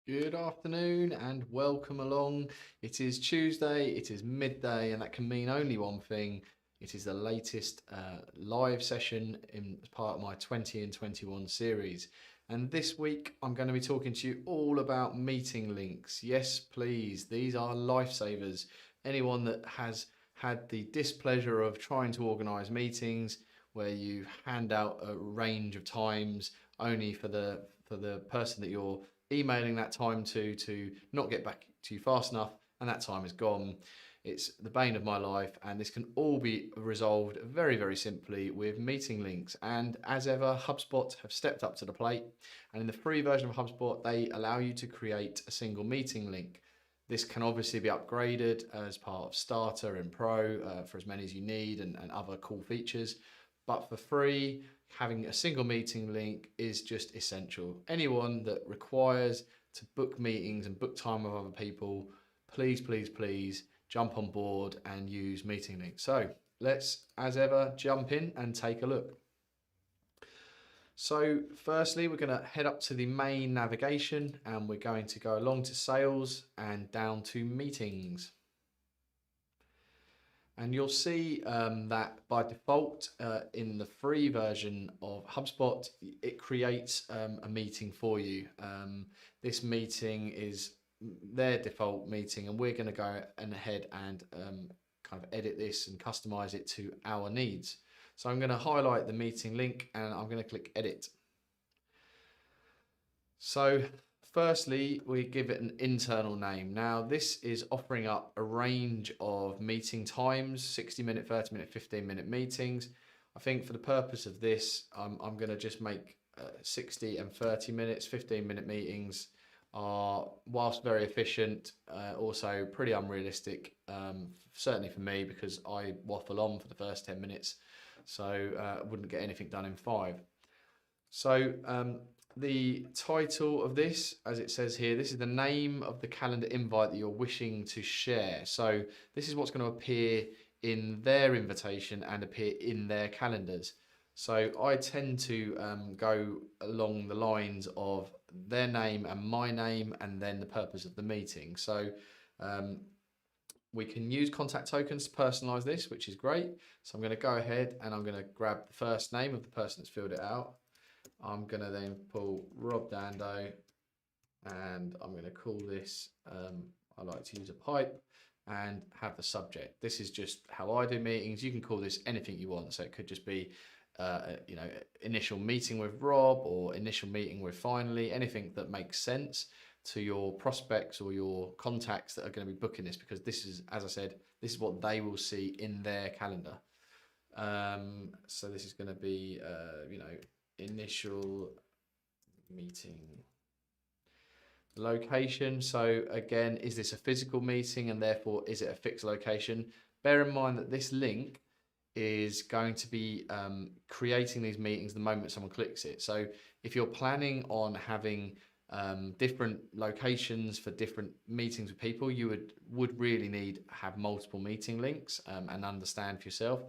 Good afternoon and welcome along. It is Tuesday, it is midday, and that can mean only one thing. It is the latest live session as part of my 20 and 21 series. And this week I'm going to be talking to you all about meeting links. Yes, please, these are lifesavers. Anyone that has had the displeasure of trying to organise meetings where you hand out a range of times only for the person that you're emailing that time to not get back to you fast enough, and that time is gone. It's the bane of my life, and this can all be resolved very, very simply with meeting links. And as ever, HubSpot have stepped up to the plate, and in the free version of HubSpot, they allow you to create a single meeting link. This can obviously be upgraded as part of Starter and Pro for as many as you need and other cool features. But for free, having a single meeting link is just essential. Anyone that requires to book meetings and book time with other people, please, please, please jump on board and use meeting links. So let's, as ever, jump in and take a look. So firstly, we're going to head up to the main navigation and we're going to go along to sales and down to meetings. And you'll see that by default in the free version of HubSpot, it creates a meeting for you. This meeting is their default meeting, and we're going to go ahead and kind of edit this and customize it to our needs. So I'm going to highlight the meeting link and I'm going to click edit. So firstly, we give it an internal name. Now, this is offering up a range of meeting times, 60-minute, 30-minute, 15-minute meetings. I think for the purpose of this, I'm going to just make 60 and 30 minutes. 15-minute meetings are, whilst very efficient, also pretty unrealistic, certainly for me, because I waffle on for the first 10 minutes. So I wouldn't get anything done in 5. So the title of this, as it says here, this is the name of the calendar invite that you're wishing to share. So this is what's going to appear in their invitation and appear in their calendars. So I tend to go along the lines of their name and my name and then the purpose of the meeting. So we can use contact tokens to personalize this, which is great. So I'm going to go ahead and I'm going to grab the first name of the person that's filled it out. I'm going to then pull Rob Dando and I'm going to call this, I like to use a pipe and have the subject. This is just how I do meetings. You can call this anything you want. So it could just be, initial meeting with Rob or initial meeting with Finally, anything that makes sense to your prospects or your contacts that are going to be booking this, because this is, as I said, this is what they will see in their calendar. So this is going to be, initial meeting location. So again, is this a physical meeting and therefore is it a fixed location? Bear in mind that this link is going to be creating these meetings the moment someone clicks it. So if you're planning on having different locations for different meetings with people, you would really need have multiple meeting links and understand for yourself.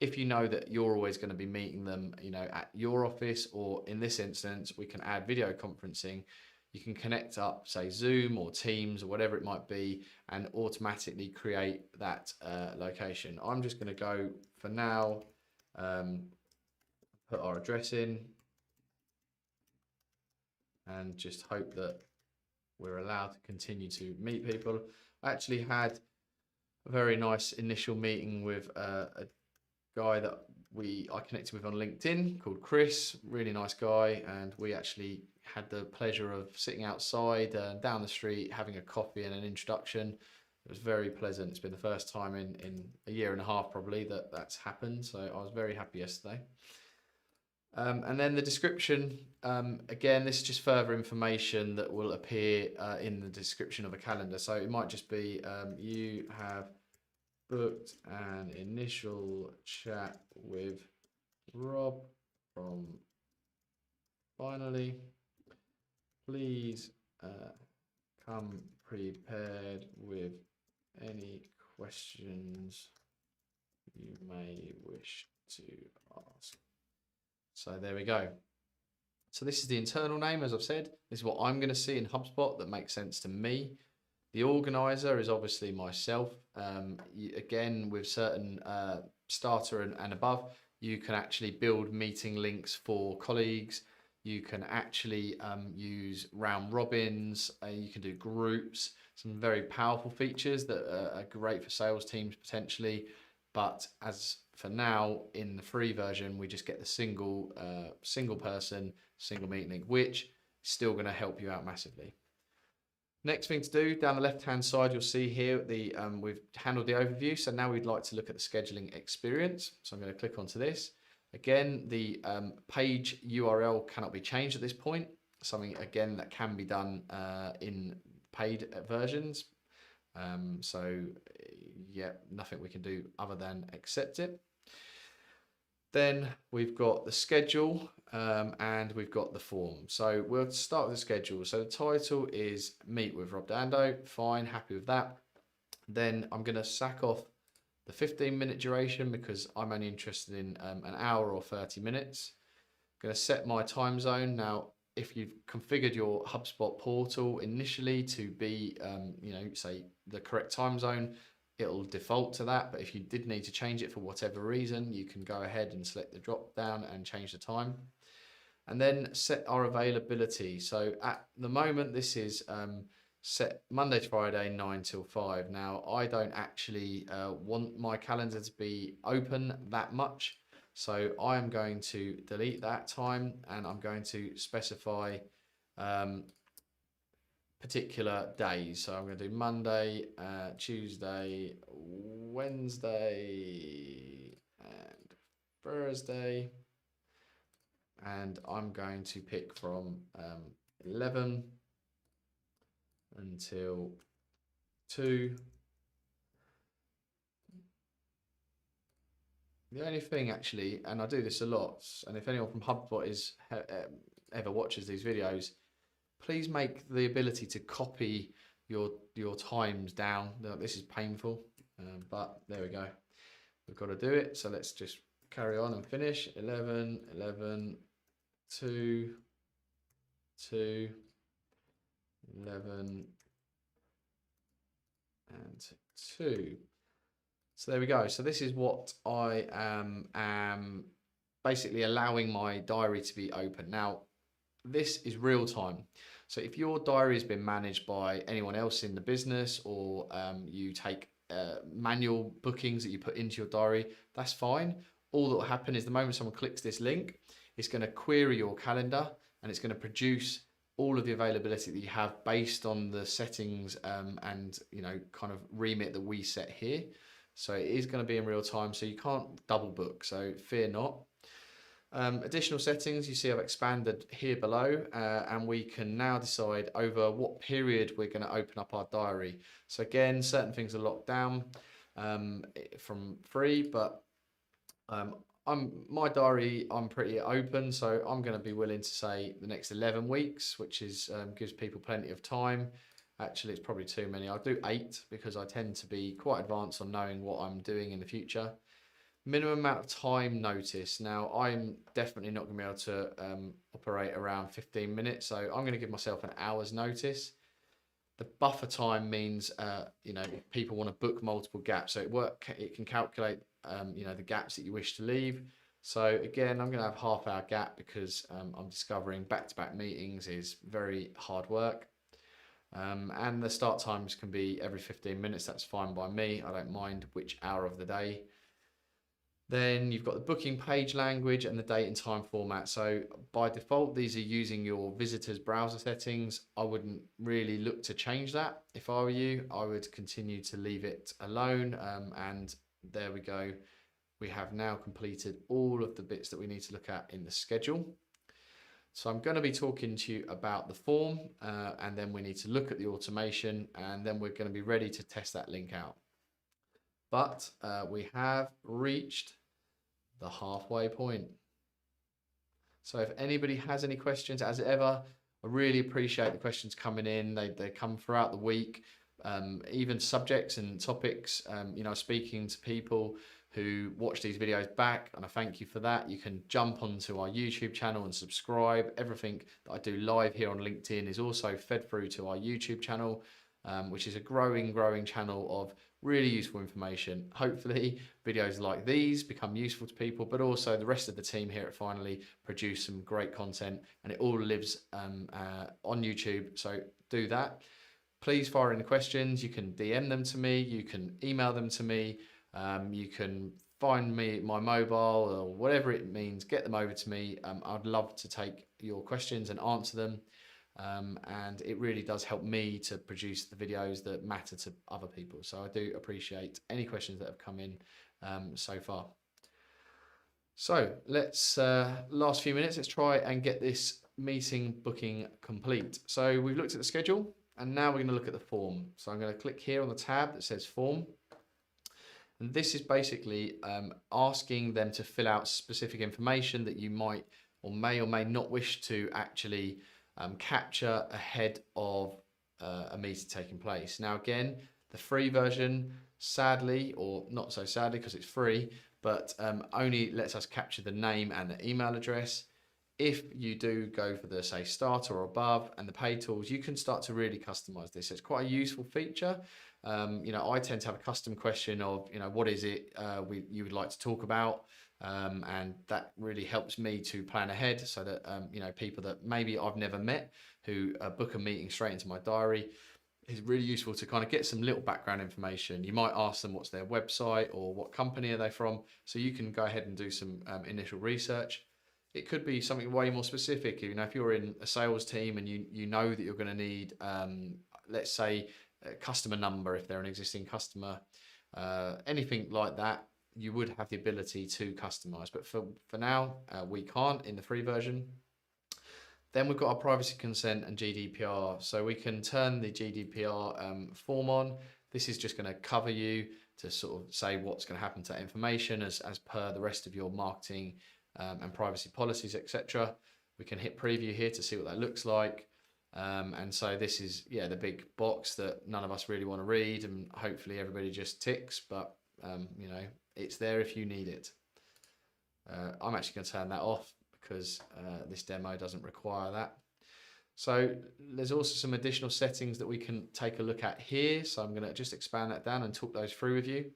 If you know that you're always going to be meeting them, at your office, or in this instance, we can add video conferencing. You can connect up, say, Zoom or Teams or whatever it might be, and automatically create that location. I'm just going to go for now, put our address in, and just hope that we're allowed to continue to meet people. I actually had a very nice initial meeting with a guy that I connected with on LinkedIn called Chris, really nice guy, and we actually had the pleasure of sitting outside down the street having a coffee and an introduction. It was very pleasant. It's been the first time in a year and a half probably that's happened, so I was very happy yesterday. And then the description, again, this is just further information that will appear in the description of a calendar. So it might just be you have booked an initial chat with Rob from Finally. Please come prepared with any questions you may wish to ask. So there we go. So this is the internal name, as I've said. This is what I'm going to see in HubSpot that makes sense to me. The organizer is obviously myself. Again, with certain starter and above, you can actually build meeting links for colleagues. You can actually use round robins. You can do groups. Some very powerful features that are great for sales teams potentially. But as for now, in the free version, we just get the single person, single meeting link, which is still going to help you out massively. Next thing to do, down the left-hand side, you'll see here we've handled the overview. So now we'd like to look at the scheduling experience. So I'm going to click onto this. Again, the page URL cannot be changed at this point. Something, again, that can be done in paid versions. So, yeah, nothing we can do other than accept it. Then we've got the schedule and we've got the form. So we'll start with the schedule. So the title is Meet with Rob Dando. Fine, happy with that. Then I'm going to sack off the 15-minute duration because I'm only interested in an hour or 30 minutes. I'm going to set my time zone. Now, if you've configured your HubSpot portal initially to be, say the correct time zone, it'll default to that. But if you did need to change it for whatever reason, you can go ahead and select the drop down and change the time. And then set our availability. So at the moment, this is set Monday to Friday, 9 till 5. Now, I don't actually want my calendar to be open that much. So I am going to delete that time and I'm going to specify particular days. So I'm going to do Monday, Tuesday, Wednesday, and Thursday. And I'm going to pick from 11 until 2. The only thing actually, and I do this a lot, and if anyone from HubSpot ever watches these videos, please make the ability to copy your times down. This is painful, but there we go. We've got to do it. So let's just carry on and finish. 11, 11, 2, 2, 11, and 2. So there we go. So this is what I am basically allowing my diary to be open. Now, this is real time. So if your diary has been managed by anyone else in the business or you take manual bookings that you put into your diary, that's fine. All that will happen is the moment someone clicks this link, it's going to query your calendar and it's going to produce all of the availability that you have based on the settings and kind of remit that we set here. So it is going to be in real time, so you can't double book, so fear not. Additional settings, you see I've expanded here below, and we can now decide over what period we're going to open up our diary. So again, certain things are locked down from free, but my diary, I'm pretty open, so I'm going to be willing to say the next 11 weeks, which is gives people plenty of time. Actually, it's probably too many. I'll do 8 because I tend to be quite advanced on knowing what I'm doing in the future. Minimum amount of time notice. Now, I'm definitely not going to be able to operate around 15 minutes, so I'm going to give myself an hour's notice. The buffer time means, if people want to book multiple gaps, so it can calculate, the gaps that you wish to leave. So again, I'm going to have half-hour gap because I'm discovering back-to-back meetings is very hard work. And the start times can be every 15 minutes. That's fine by me. I don't mind which hour of the day. Then you've got the booking page language and the date and time format. So by default, these are using your visitor's browser settings. I wouldn't really look to change that. If I were you, I would continue to leave it alone. And there we go. We have now completed all of the bits that we need to look at in the schedule. So I'm going to be talking to you about the form and then we need to look at the automation and then we're going to be ready to test that link out. But we have reached the halfway point. So if anybody has any questions, as ever, I really appreciate the questions coming in. They come throughout the week, even subjects and topics, speaking to people who watch these videos back, and I thank you for that. You can jump onto our YouTube channel and subscribe. Everything that I do live here on LinkedIn is also fed through to our YouTube channel, which is a growing channel of really useful information. Hopefully videos like these become useful to people, but also the rest of the team here at Finally produce some great content, and it all lives on YouTube, so do that. Please fire in the questions. You can DM them to me, you can email them to me, you can find me my mobile or whatever it means, get them over to me. I'd love to take your questions and answer them. And it really does help me to produce the videos that matter to other people. So I do appreciate any questions that have come in so far. So let's, last few minutes, let's try and get this meeting booking complete. So we've looked at the schedule, and now we're going to look at the form. So I'm going to click here on the tab that says form. And this is basically asking them to fill out specific information that you might or may not wish to actually capture ahead of a meeting taking place. Now again, the free version, sadly, or not so sadly because it's free, but only lets us capture the name and the email address. If you do go for the, say, starter or above and the paid tools, you can start to really customize this. It's quite a useful feature. I tend to have a custom question of, what is it you would like to talk about? And that really helps me to plan ahead so that, people that maybe I've never met who book a meeting straight into my diary, is really useful to kind of get some little background information. You might ask them what's their website or what company are they from, so you can go ahead and do some initial research. It could be something way more specific. If you're in a sales team and you know that you're going to need, let's say, a customer number if they're an existing customer, anything like that, you would have the ability to customize. But for now, we can't in the free version. Then we've got our privacy consent and GDPR. So we can turn the GDPR form on. This is just going to cover you to sort of say what's going to happen to that information as per the rest of your marketing and privacy policies, etc. We can hit preview here to see what that looks like. And so this is, the big box that none of us really want to read, and hopefully everybody just ticks, but it's there if you need it. I'm actually going to turn that off because this demo doesn't require that. So there's also some additional settings that we can take a look at here. So I'm going to just expand that down and talk those through with you.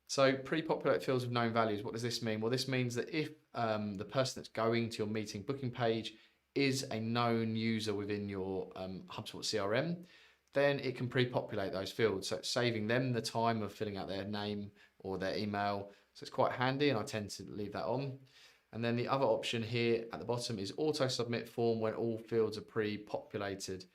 So pre-populate fields with known values. What does this mean? Well, this means that if the person that's going to your meeting booking page is a known user within your HubSpot CRM, then it can pre-populate those fields. So it's saving them the time of filling out their name or their email. So it's quite handy, and I tend to leave that on. And then the other option here at the bottom is auto submit form when all fields are pre-populated.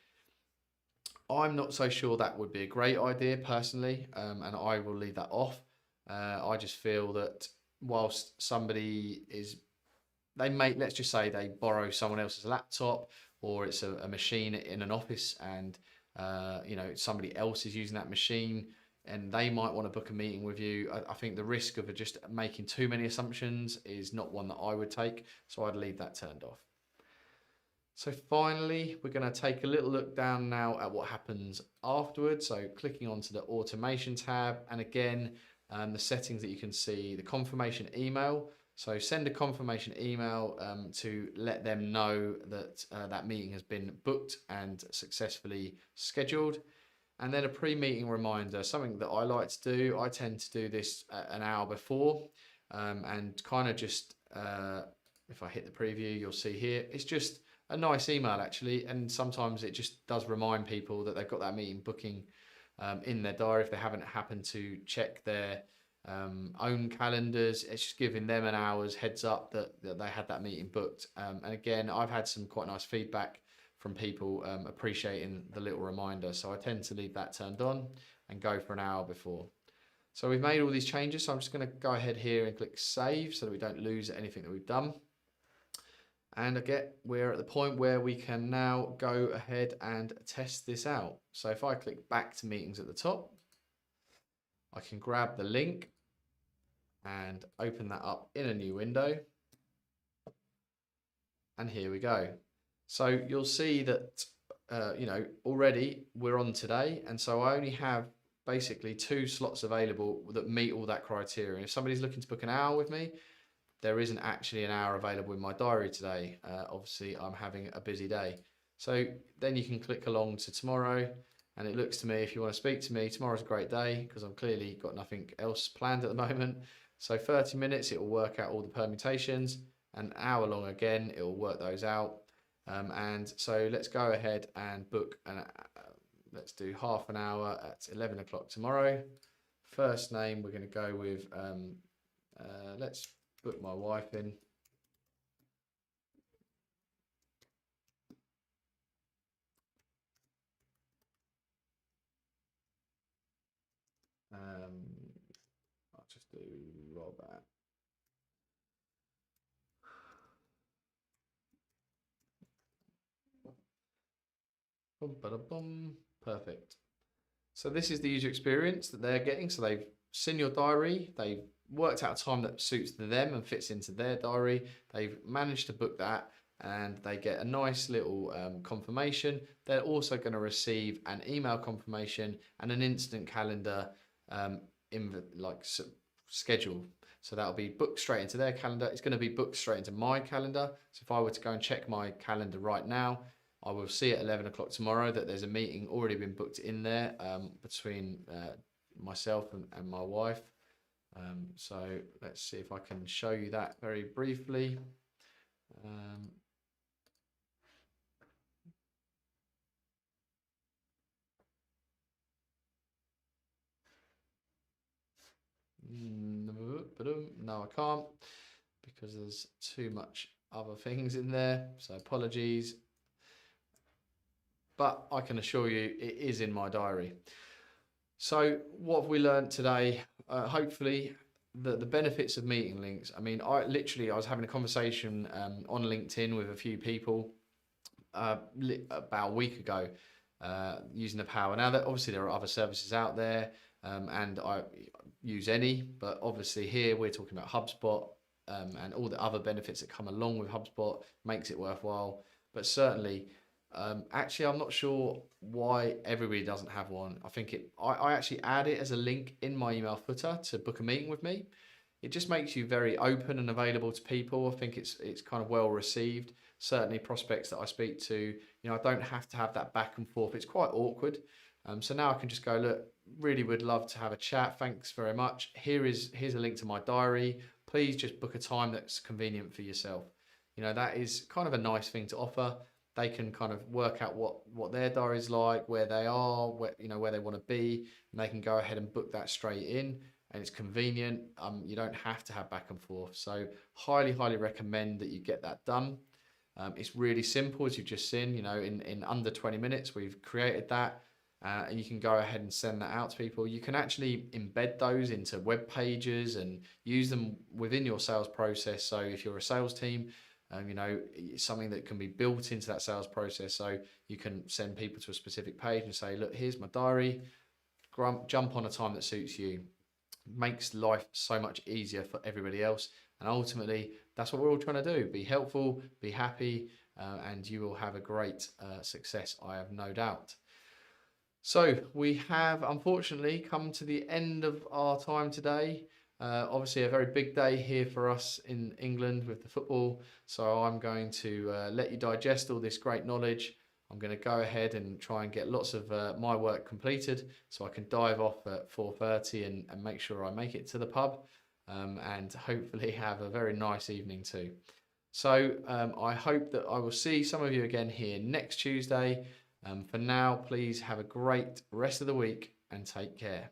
I'm not so sure that would be a great idea personally, and I will leave that off. I just feel that whilst somebody is, let's just say they borrow someone else's laptop, or it's a machine in an office, and somebody else is using that machine, and they might want to book a meeting with you. I think the risk of just making too many assumptions is not one that I would take, so I'd leave that turned off. So finally, we're going to take a little look down now at what happens afterwards. So clicking onto the automation tab, and again, the settings that you can see, the confirmation email. So send a confirmation email to let them know that that meeting has been booked and successfully scheduled. And then a pre-meeting reminder, something that I like to do. I tend to do this an hour before, and kind of just, if I hit the preview, you'll see here, it's just a nice email actually. And sometimes it just does remind people that they've got that meeting booking in their diary if they haven't happened to check their own calendars. It's just giving them an hour's heads up that they had that meeting booked. And again, I've had some quite nice feedback from people appreciating the little reminder. So I tend to leave that turned on and go for an hour before. So we've made all these changes. So I'm just going to go ahead here and click save so that we don't lose anything that we've done. And again, we're at the point where we can now go ahead and test this out. So if I click back to meetings at the top, I can grab the link and open that up in a new window. And here we go. So you'll see that, already we're on today. And so I only have basically 2 slots available that meet all that criteria. And if somebody's looking to book an hour with me, there isn't actually an hour available in my diary today. Obviously, I'm having a busy day. So then you can click along to tomorrow, and it looks to me, if you want to speak to me, tomorrow's a great day because I've clearly got nothing else planned at the moment. So 30 minutes, it will work out all the permutations. An hour long again, it will work those out. And so let's go ahead and book let's do half an hour at 11 o'clock tomorrow. First name, we're going to go with, let's book my wife in. I'll just do Robert. Boom, bada, boom. Perfect. So this is the user experience that they're getting. So they've seen your diary, they've worked out a time that suits them and fits into their diary. They've managed to book that, and they get a nice little confirmation. They're also going to receive an email confirmation and an instant calendar schedule. So that'll be booked straight into their calendar. It's going to be booked straight into my calendar. So if I were to go and check my calendar right now, I will see at 11 o'clock tomorrow that there's a meeting already been booked in there between myself and my wife. So let's see if I can show you that very briefly. No, I can't because there's too much other things in there. So apologies. But I can assure you it is in my diary. So what have we learned today? Hopefully the benefits of meeting links. I mean, I was having a conversation on LinkedIn with a few people about a week ago using the power. Now that obviously there are other services out there and I use any, but obviously here we're talking about HubSpot and all the other benefits that come along with HubSpot makes it worthwhile. But certainly, actually, I'm not sure why everybody doesn't have one. I think I actually add it as a link in my email footer to book a meeting with me. It just makes you very open and available to people. I think it's kind of well received. Certainly prospects that I speak to, I don't have to have that back and forth. It's quite awkward. So now I can just go, look, really would love to have a chat. Thanks very much. Here's a link to my diary. Please just book a time that's convenient for yourself. That is kind of a nice thing to offer. They can kind of work out what their diary's like, where they are, where they want to be, and they can go ahead and book that straight in, and it's convenient. You don't have to have back and forth. So highly recommend that you get that done. It's really simple, as you've just seen. In under 20 minutes, we've created that, and you can go ahead and send that out to people. You can actually embed those into web pages and use them within your sales process. So if you're a sales team, it's something that can be built into that sales process. So you can send people to a specific page and say, look, here's my diary, jump on a time that suits you. Makes life so much easier for everybody else. And ultimately, that's what we're all trying to do. Be helpful, be happy, and you will have a great success, I have no doubt. So we have unfortunately come to the end of our time today. Obviously a very big day here for us in England with the football. So I'm going to let you digest all this great knowledge. I'm going to go ahead and try and get lots of my work completed so I can dive off at 4:30 and make sure I make it to the pub and hopefully have a very nice evening too. So I hope that I will see some of you again here next Tuesday. For now, please have a great rest of the week and take care.